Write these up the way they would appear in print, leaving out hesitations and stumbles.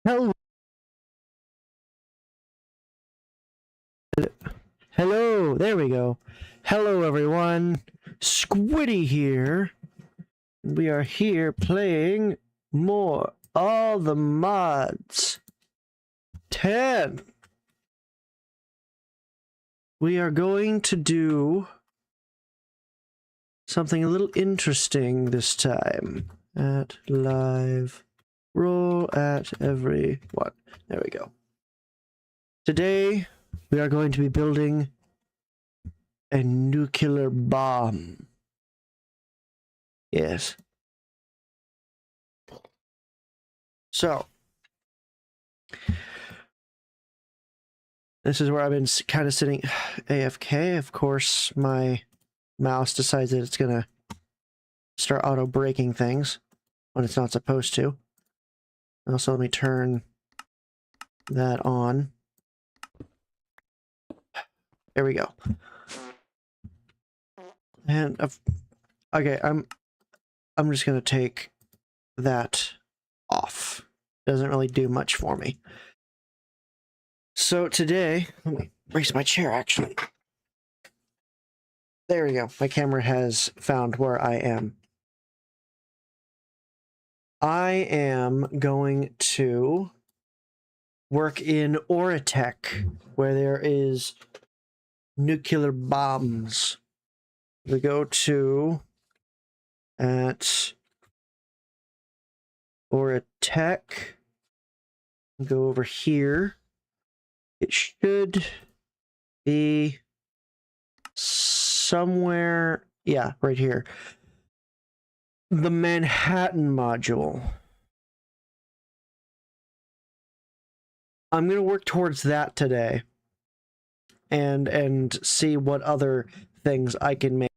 Hello. Hello, there we go. Hello everyone, Squiddy here. We are here playing more All the Mods 10. We are going to do something a little interesting this time. At live, roll at everyone. There we go. Today, we are going to be building a nuclear bomb. Yes. So, this is where I've been kind of sitting AFK. Of course, my mouse decides that it's going to start auto-breaking things when it's not supposed to. Also, let me turn that on. There we go. And okay, I'm just gonna take that off. Doesn't really do much for me. So today, let me raise my chair actually. There we go. My camera has found where I am. I am going to work in Oratech, where there is nuclear bombs. We go to at Oratech, go over here. It should be somewhere, yeah, right here. The Manhattan module. I'm going to work towards that today and see what other things I can make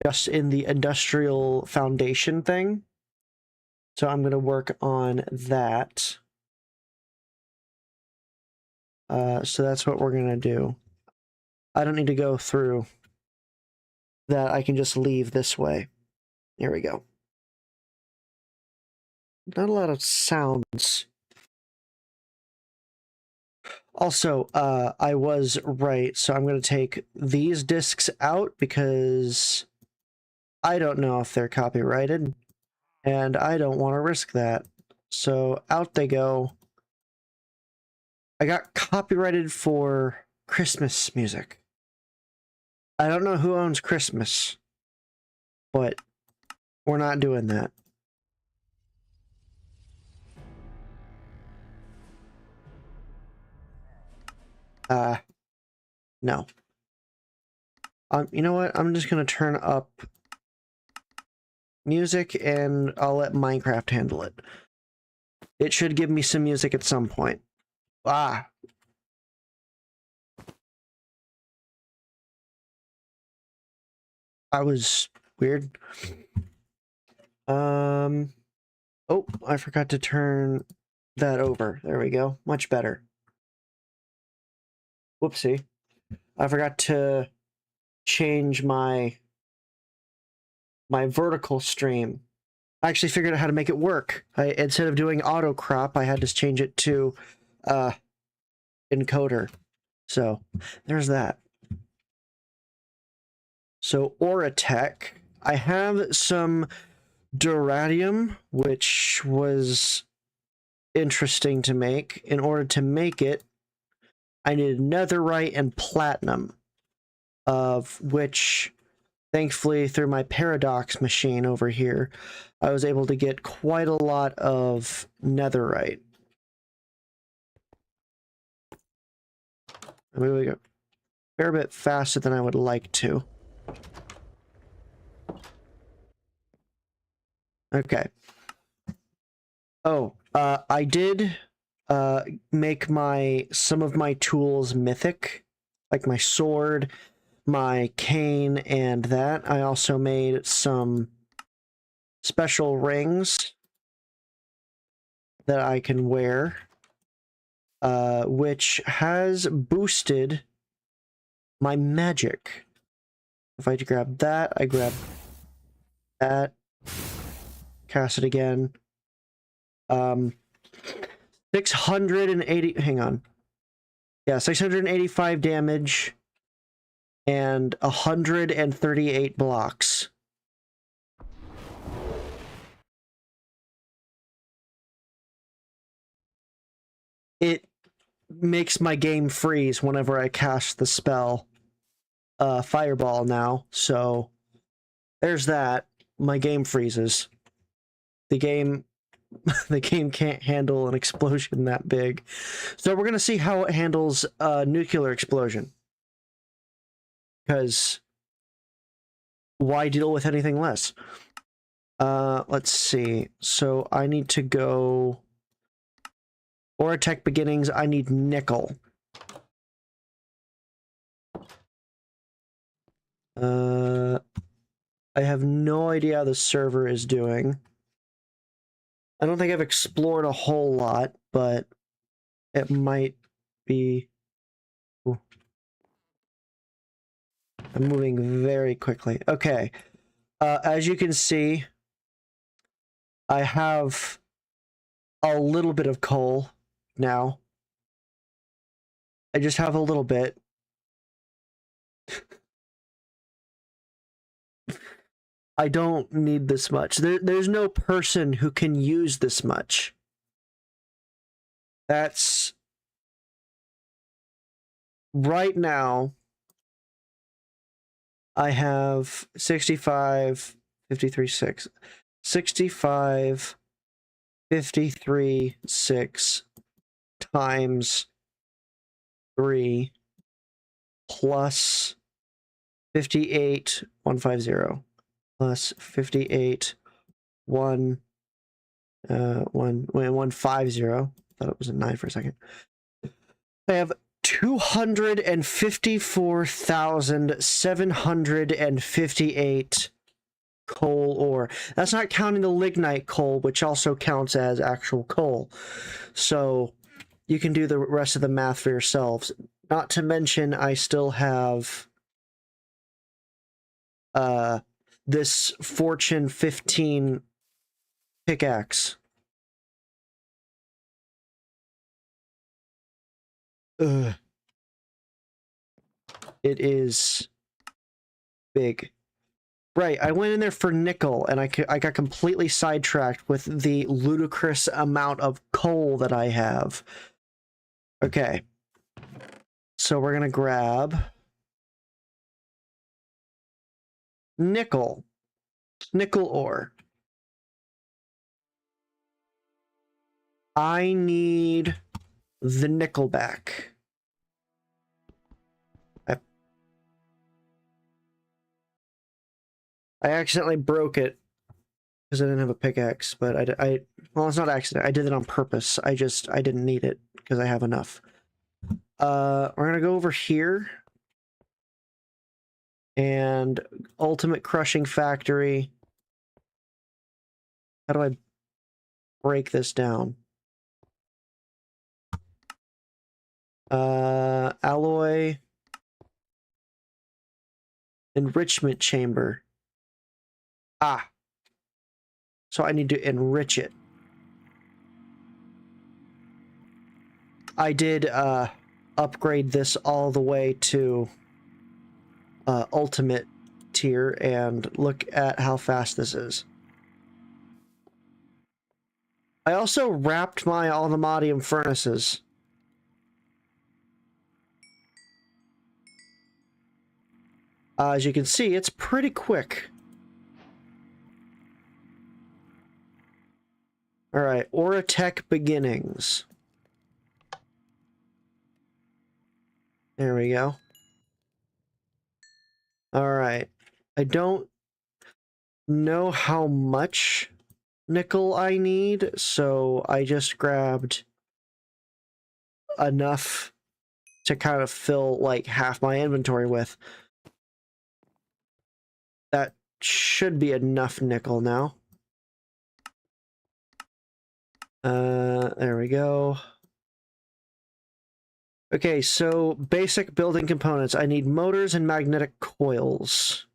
just in the industrial foundation thing. So I'm going to work on that. So that's what we're going to do. I don't need to go through that. I can just leave this way. Here we go. Not a lot of sounds. Also, I was right, so I'm going to take these discs out because I don't know if they're copyrighted, and I don't want to risk that. So out they go. I got copyrighted for Christmas music. I don't know who owns Christmas, but we're not doing that. No. You know what? I'm just gonna turn up music and I'll let Minecraft handle it. It should give me some music at some point. Ah. That was weird. Oh, I forgot to turn that over. There we go. Much better. Whoopsie. I forgot to change my vertical stream. I actually figured out how to make it work. Instead of doing auto crop, I had to change it to encoder. So there's that. So Auratech. I have some Duradium, which was interesting to make. In order to make it, I needed netherite and platinum, of which, thankfully, through my paradox machine over here, I was able to get quite a lot of netherite. I mean, we go a fair bit faster than I would like to. Okay. Oh, I did make some of my tools mythic, like my sword, my cane, and that. I also made some special rings that I can wear, which has boosted my magic. If I grab that, I grab that, cast it again. 680, hang on. Yeah, 685 damage and 138 blocks. It makes my game freeze whenever I cast the spell Fireball now, so there's that. My game freezes. The game can't handle an explosion that big. So we're gonna see how it handles a nuclear explosion. Because why deal with anything less? Let's see. So I need to go Auratech Beginnings. I need nickel. I have no idea how the server is doing. I don't think I've explored a whole lot, but it might be... Ooh. I'm moving very quickly. Okay. As you can see, I have a little bit of coal now. I just have a little bit. I don't need this much. There's no person who can use this much. That's... Right now, I have 65, 53, 6. 65, 53, 6 times 3 plus 58, 150 plus 58, 150. I thought it was a 9 for a second. I have 254,758 coal ore. That's not counting the lignite coal, which also counts as actual coal. So you can do the rest of the math for yourselves. Not to mention, I still have this Fortune 15 pickaxe. Ugh. It is big. Right, I went in there for nickel, and I got completely sidetracked with the ludicrous amount of coal that I have. Okay. So we're gonna grab nickel. Nickel ore. I need the nickel back. I accidentally broke it because I didn't have a pickaxe, but well, it's not an accident. I did it on purpose. I didn't need it because I have enough. We're gonna go over here and ultimate crushing factory. How do I break this down? Alloy enrichment chamber. Ah, so I need to enrich it. I did upgrade this all the way to ultimate tier, and look at how fast this is. I also wrapped my aluminium furnaces. As you can see, it's pretty quick. Alright, Auratech Beginnings. There we go. Alright. I don't know how much nickel I need, so I just grabbed enough to kind of fill like half my inventory with. That should be enough nickel now. There we go. Okay, so basic building components. I need motors and magnetic coils.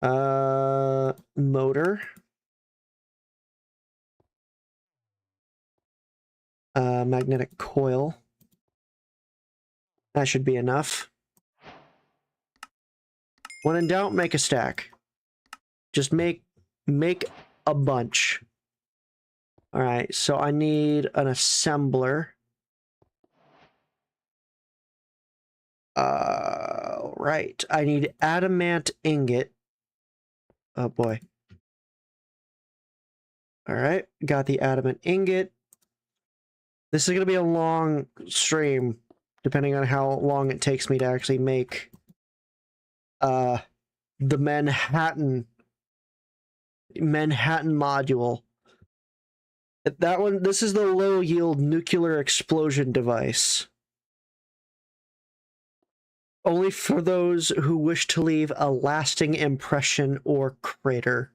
Motor. Magnetic coil. That should be enough. When in doubt, make a stack. Just make a bunch. Alright, so I need an assembler. Right. I need adamant ingot. Oh boy. Alright, got the adamant ingot. This is going to be a long stream, depending on how long it takes me to actually make the Manhattan module. That one, this is the low yield nuclear explosion device. Only for those who wish to leave a lasting impression or crater.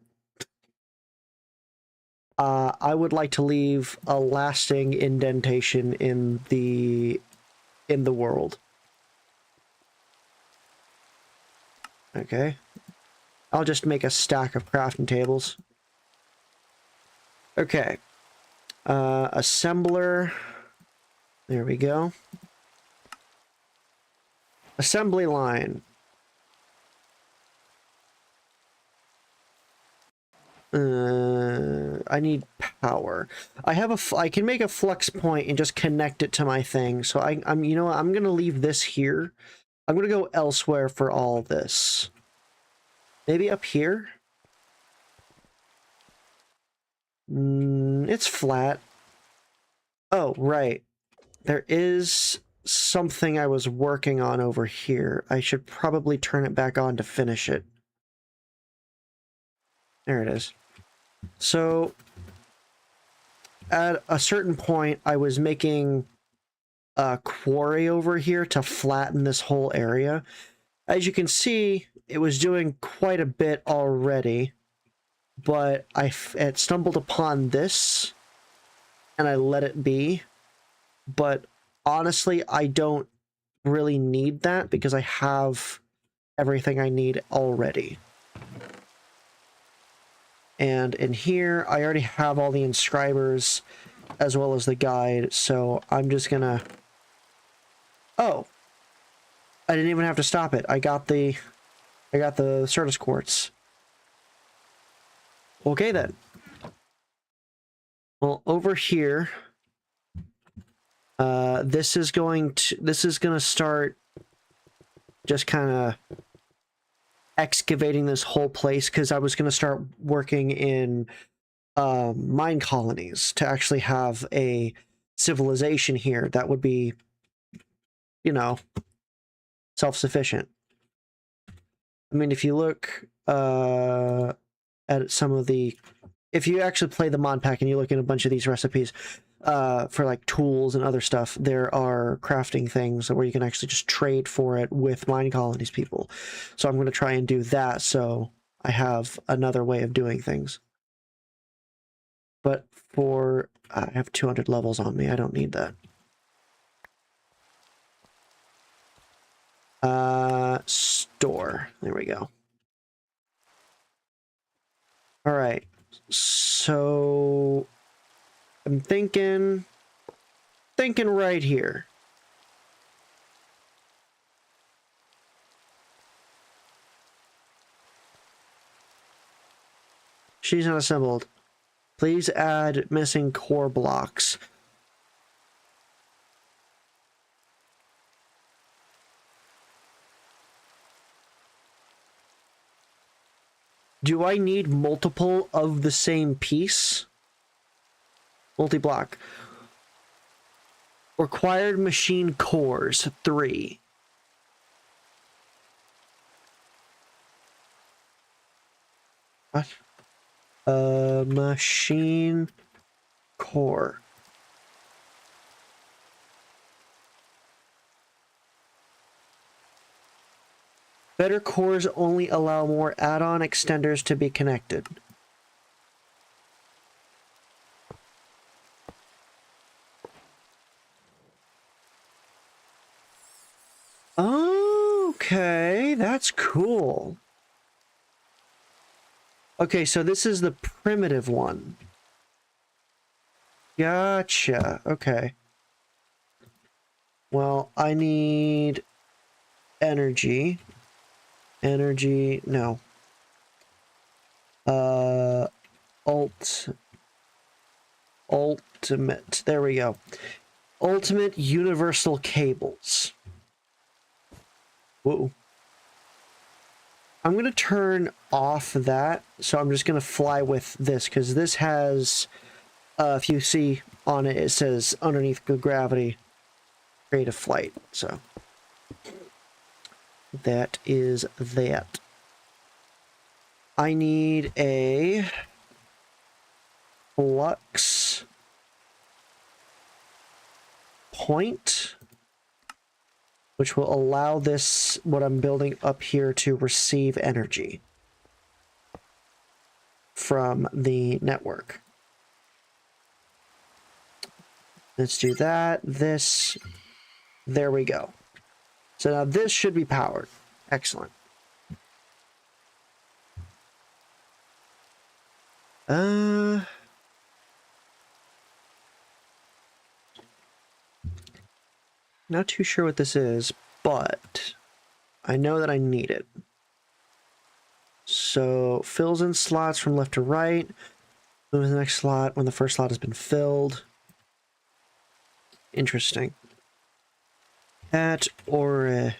I would like to leave a lasting indentation in the world. Okay. I'll just make a stack of crafting tables. Okay. Assembler. There we go. Assembly line. I need power. I can make a flux point and just connect it to my thing. So I'm you know what, I'm gonna leave this here. I'm gonna go elsewhere for all this. Maybe up here? It's flat. Oh, right. There is something I was working on over here. I should probably turn it back on to finish it. There it is. So, at a certain point, I was making a quarry over here to flatten this whole area. As you can see, it was doing quite a bit already, but I had stumbled upon this, and I let it be. But honestly, I don't really need that because I have everything I need already. And in here, I already have all the inscribers as well as the guide, so I'm just gonna... Oh! I didn't even have to stop it. I got the Certus quartz. Okay then. Well, over here, this is gonna start just kind of excavating this whole place, because I was going to start working in mine colonies to actually have a civilization here that would be, you know, self-sufficient. I mean, if you look, at some of the... If you actually play the mod pack and you look at a bunch of these recipes for like tools and other stuff, there are crafting things where you can actually just trade for it with mine colonies people. So I'm going to try and do that so I have another way of doing things. But for... I have 200 levels on me. I don't need that. Store. There we go. All right. So I'm thinking right here. She's not assembled. Please add missing core blocks. Do I need multiple of the same piece? Multi-block. Required machine cores, 3. What? Machine core. Better cores only allow more add-on extenders to be connected. Okay, that's cool. Okay, so this is the primitive one. Gotcha. Okay. Well, I need energy. Energy, no. Ultimate. There we go. Ultimate universal cables. Whoa. I'm going to turn off that, so I'm just going to fly with this, because this has, if you see on it, it says underneath the gravity, rate of flight, so that is that. I need a flux point, which will allow this, what I'm building up here, to receive energy from the network. Let's do that. This, there we go. So now this should be powered. Excellent. Not too sure what this is, but I know that I need it. So fills in slots from left to right. Move to the next slot when the first slot has been filled. Interesting. At or a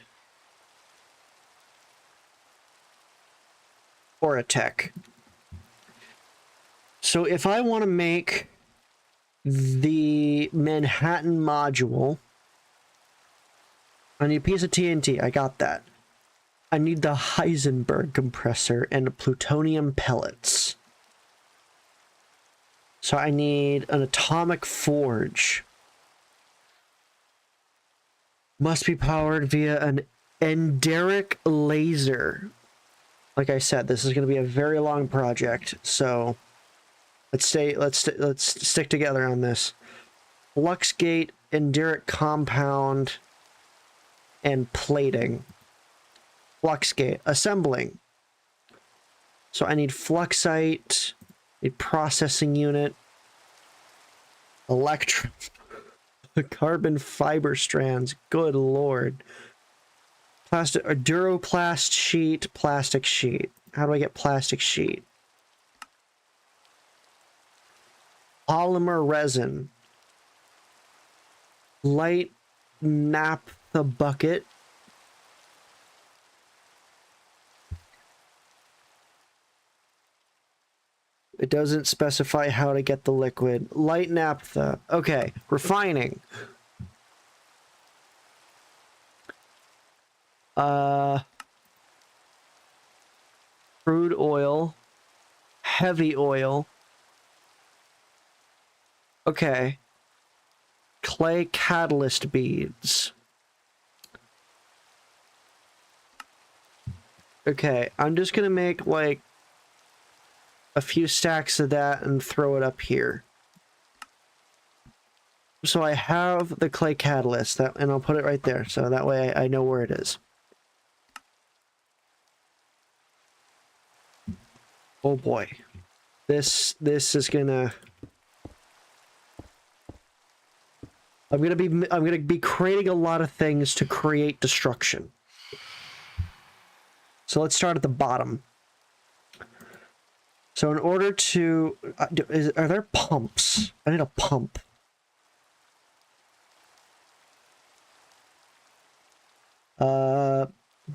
tech. So if I want to make the Manhattan module, I need a piece of TNT. I got that. I need the Heisenberg compressor and plutonium pellets. So I need an atomic forge. Must be powered via an enderic laser. Like I said, this is going to be a very long project, so let's stick together on this. Fluxgate, enderic compound, and plating. Fluxgate, assembling. So I need fluxite, a processing unit, electron, carbon fiber strands. Good lord. Plastic, a duroplast sheet, plastic sheet. How do I get plastic sheet? Polymer resin. Light naphtha bucket. It doesn't specify how to get the liquid. Light naphtha. Okay, refining. Crude oil, heavy oil. Okay. Clay catalyst beads. Okay, I'm just gonna make like a few stacks of that and throw it up here. So I have the clay catalyst, and I'll put it right there, so that way I know where it is. Oh boy. This is gonna... I'm gonna be creating a lot of things to create destruction. So let's start at the bottom. So in order to... are there pumps? I need a pump.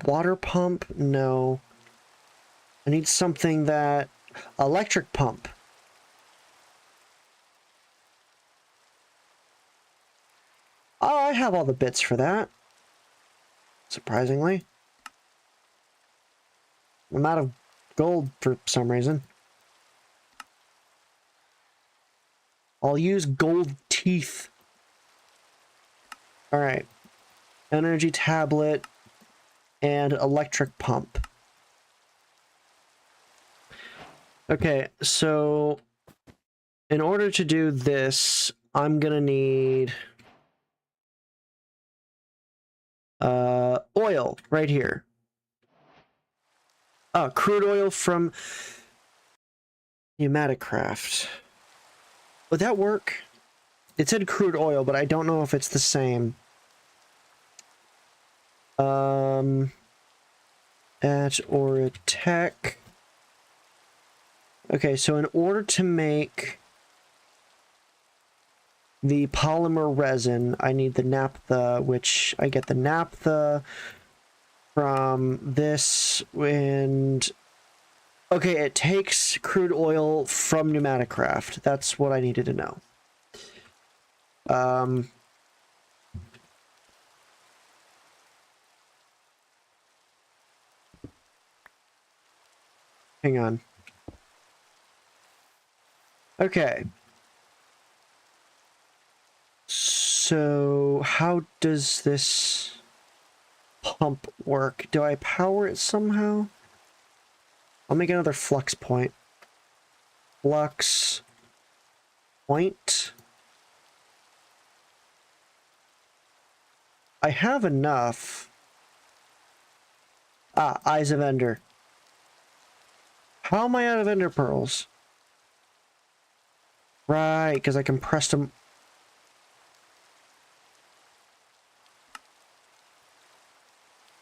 Water pump? No. I need something that... Electric pump. Oh, I have all the bits for that. Surprisingly. I'm out of gold for some reason. I'll use gold teeth. Alright. Energy tablet and electric pump. Okay, so in order to do this, I'm gonna need oil right here. Oh, crude oil from Pneumaticraft. Would that work? It said crude oil, but I don't know if it's the same. At Oratech. Okay, so in order to make the polymer resin, I need the naphtha, which I get the naphtha from this, and... Okay, it takes crude oil from Pneumaticraft. That's what I needed to know. Hang on. Okay. So, how does this pump work? Do I power it somehow? I'll make another flux point. Flux point. I have enough. Ah, Eyes of Ender. How am I out of Ender Pearls? Right, because I compressed them.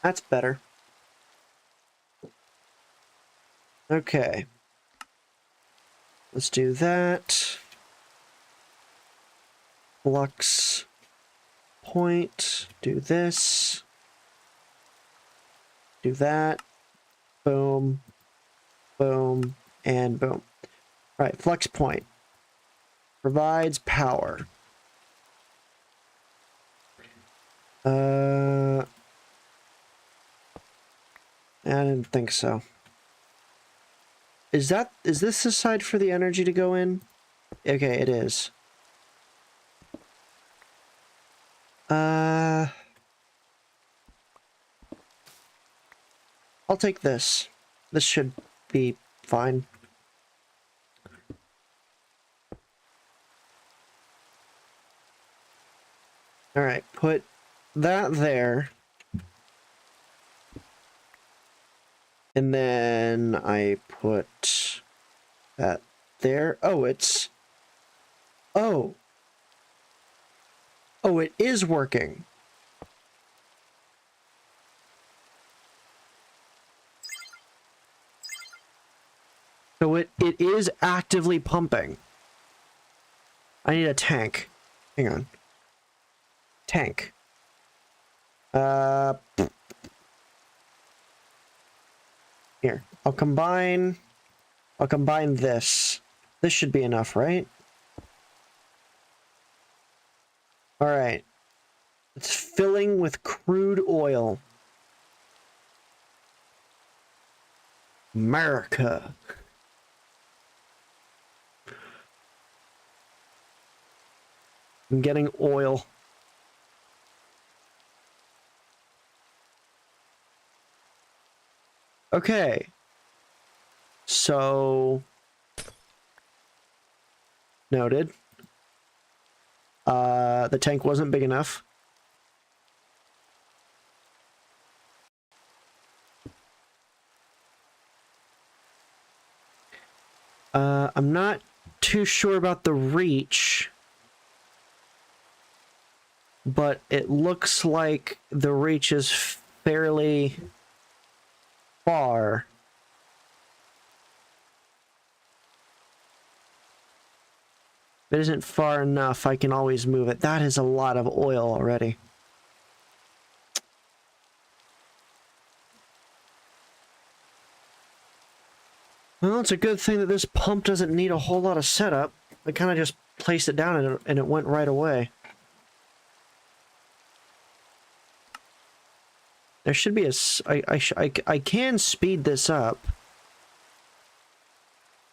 That's better. Okay. Let's do that. Flux point. Do this. Do that. Boom. Boom. And boom. Right, flux point. Provides power. I didn't think so. Is this the side for the energy to go in? Okay, it is. I'll take this. This should be fine. Alright, put that there. And then I put that there. Oh, it's... Oh! Oh, it is working. So it is actively pumping. I need a tank. Hang on. Tank. Here. I'll combine this. This should be enough, right? Alright. It's filling with crude oil. America. I'm getting oil. Okay. So... Noted. The tank wasn't big enough. I'm not too sure about the reach, but it looks like the reach is fairly far. If it isn't far enough, I can always move it. That is a lot of oil already. Well, it's a good thing that this pump doesn't need a whole lot of setup. I kind of just placed it down and it went right away. There should be a... I can speed this up.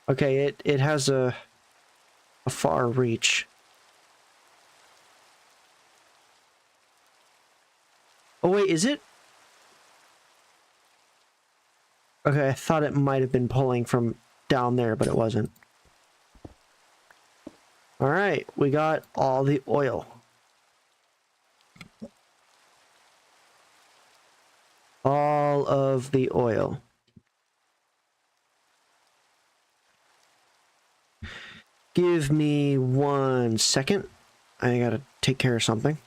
Okay, it has a far reach. Oh wait, is it? Okay, I thought it might have been pulling from down there, but it wasn't. Alright, we got all the oil. All of the oil. Give me 1 second. I gotta take care of something.